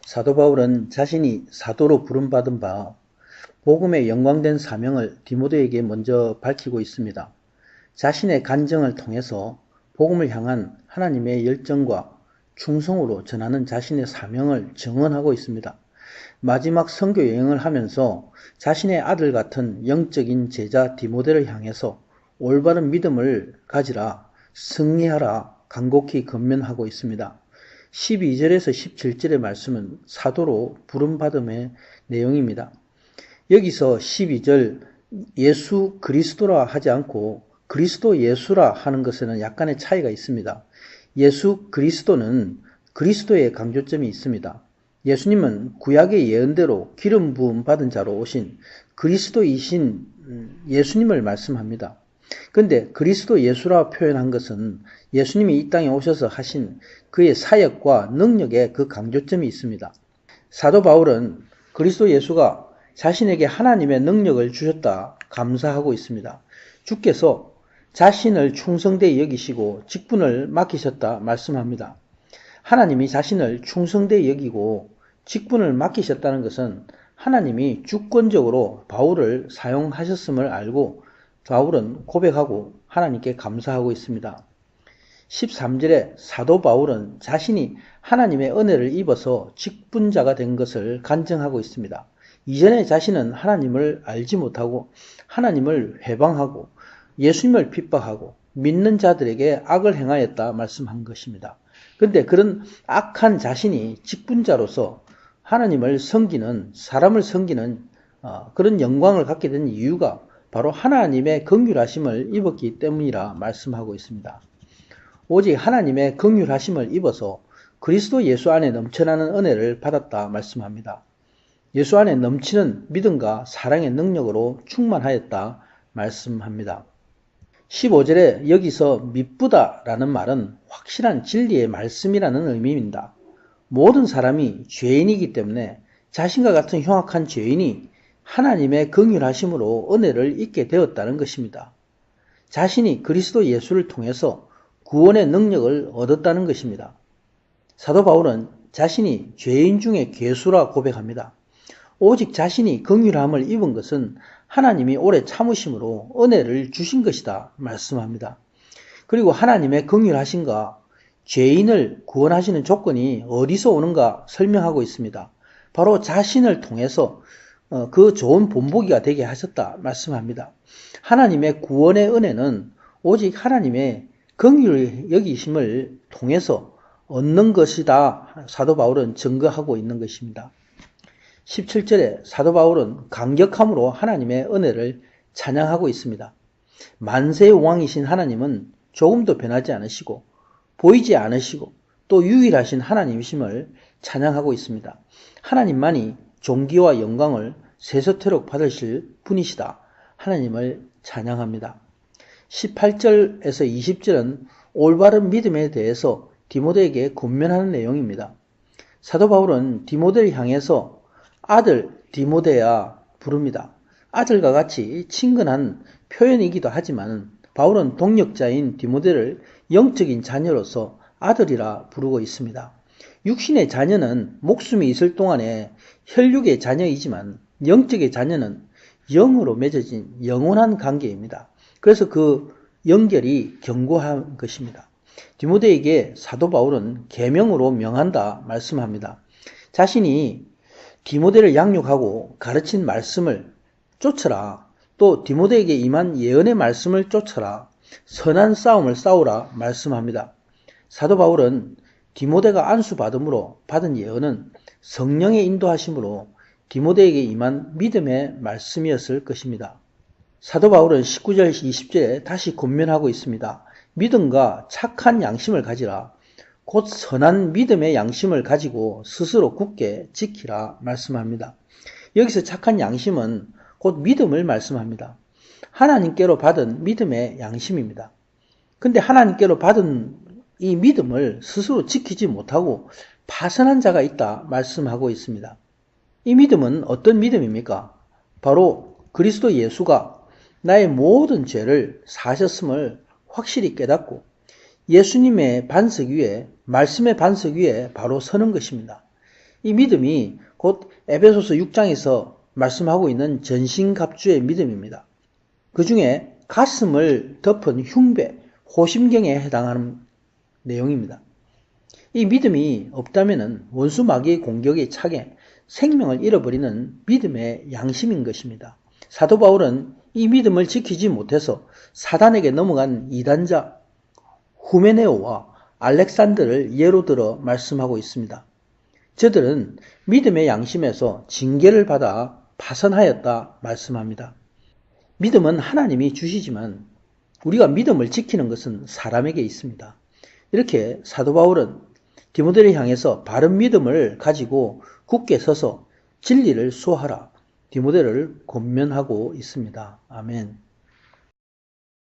사도 바울은 자신이 사도로 부름받은 바 복음의 영광된 사명을 디모데에게 먼저 밝히고 있습니다. 자신의 간증을 통해서 복음을 향한 하나님의 열정과 충성으로 전하는 자신의 사명을 증언하고 있습니다. 마지막 선교 여행을 하면서 자신의 아들 같은 영적인 제자 디모데를 향해서 올바른 믿음을 가지라, 승리하라 간곡히 권면하고 있습니다. 12절에서 17절의 말씀은 사도로 부름받음의 내용입니다. 여기서 12절 예수 그리스도라 하지 않고 그리스도 예수라 하는 것에는 약간의 차이가 있습니다. 예수 그리스도는 그리스도의 강조점이 있습니다. 예수님은 구약의 예언대로 기름 부음 받은 자로 오신 그리스도이신 예수님을 말씀합니다. 그런데 그리스도 예수라 표현한 것은 예수님이 이 땅에 오셔서 하신 그의 사역과 능력에 그 강조점이 있습니다. 사도 바울은 그리스도 예수가 자신에게 하나님의 능력을 주셨다 감사하고 있습니다. 주께서 자신을 충성되이 여기시고 직분을 맡기셨다 말씀합니다. 하나님이 자신을 충성되이 여기고 직분을 맡기셨다는 것은 하나님이 주권적으로 바울을 사용하셨음을 알고 바울은 고백하고 하나님께 감사하고 있습니다. 13절에 사도 바울은 자신이 하나님의 은혜를 입어서 직분자가 된 것을 간증하고 있습니다. 이전에 자신은 하나님을 알지 못하고 하나님을 회방하고 예수님을 핍박하고 믿는 자들에게 악을 행하였다 말씀한 것입니다. 그런데 그런 악한 자신이 직분자로서 하나님을 섬기는, 사람을 섬기는 그런 영광을 갖게 된 이유가 바로 하나님의 긍휼하심을 입었기 때문이라 말씀하고 있습니다. 오직 하나님의 긍휼하심을 입어서 그리스도 예수 안에 넘쳐나는 은혜를 받았다 말씀합니다. 예수 안에 넘치는 믿음과 사랑의 능력으로 충만하였다 말씀합니다. 15절에 여기서 미쁘다라는 말은 확실한 진리의 말씀이라는 의미입니다. 모든 사람이 죄인이기 때문에 자신과 같은 흉악한 죄인이 하나님의 긍휼하심으로 은혜를 입게 되었다는 것입니다. 자신이 그리스도 예수를 통해서 구원의 능력을 얻었다는 것입니다. 사도 바울은 자신이 죄인 중에 괴수라 고백합니다. 오직 자신이 긍휼함을 입은 것은 하나님이 오래 참으심으로 은혜를 주신 것이다 말씀합니다. 그리고 하나님의 긍휼하심과 죄인을 구원하시는 조건이 어디서 오는가 설명하고 있습니다. 바로 자신을 통해서 그 좋은 본보기가 되게 하셨다 말씀합니다. 하나님의 구원의 은혜는 오직 하나님의 긍휼 여기심을 통해서 얻는 것이다 사도 바울은 증거하고 있는 것입니다. 17절에 사도 바울은 강력함으로 하나님의 은혜를 찬양하고 있습니다. 만세의 왕이신 하나님은 조금도 변하지 않으시고 보이지 않으시고 또 유일하신 하나님이심을 찬양하고 있습니다. 하나님만이 존귀와 영광을 세세토록 받으실 분이시다. 하나님을 찬양합니다. 18절에서 20절은 올바른 믿음에 대해서 디모데에게 권면하는 내용입니다. 사도 바울은 디모데를 향해서 아들 디모데야 부릅니다. 아들과 같이 친근한 표현이기도 하지만 바울은 동역자인 디모데를 영적인 자녀로서 아들이라 부르고 있습니다. 육신의 자녀는 목숨이 있을 동안에 혈육의 자녀이지만 영적의 자녀는 영으로 맺어진 영원한 관계입니다. 그래서 그 연결이 견고한 것입니다. 디모데에게 사도 바울은 계명으로 명한다 말씀합니다. 자신이 디모데를 양육하고 가르친 말씀을 쫓으라. 또 디모데에게 임한 예언의 말씀을 쫓으라. 선한 싸움을 싸우라 말씀합니다. 사도 바울은 디모데가 안수받음으로 받은 예언은 성령의 인도하심으로 디모데에게 임한 믿음의 말씀이었을 것입니다. 사도 바울은 19절 20절에 다시 권면하고 있습니다. 믿음과 착한 양심을 가지라. 곧 선한 믿음의 양심을 가지고 스스로 굳게 지키라 말씀합니다. 여기서 착한 양심은 곧 믿음을 말씀합니다. 하나님께로 받은 믿음의 양심입니다. 근데 하나님께로 받은 이 믿음을 스스로 지키지 못하고 파선한 자가 있다 말씀하고 있습니다. 이 믿음은 어떤 믿음입니까? 바로 그리스도 예수가 나의 모든 죄를 사하셨음을 확실히 깨닫고 예수님의 반석 위에, 말씀의 반석 위에 바로 서는 것입니다. 이 믿음이 곧 에베소서 6장에서 말씀하고 있는 전신갑주의 믿음입니다. 그 중에 가슴을 덮은 흉배, 호심경에 해당하는 내용입니다. 이 믿음이 없다면 원수 마귀의 공격에 차게 생명을 잃어버리는 믿음의 양심인 것입니다. 사도 바울은 이 믿음을 지키지 못해서 사단에게 넘어간 이단자 후메네오와 알렉산더를 예로 들어 말씀하고 있습니다. 저들은 믿음의 양심에서 징계를 받아 파선하였다 말씀합니다. 믿음은 하나님이 주시지만 우리가 믿음을 지키는 것은 사람에게 있습니다. 이렇게 사도 바울은 디모데를 향해서 바른 믿음을 가지고 굳게 서서 진리를 수호하라 디모데를 권면하고 있습니다. 아멘.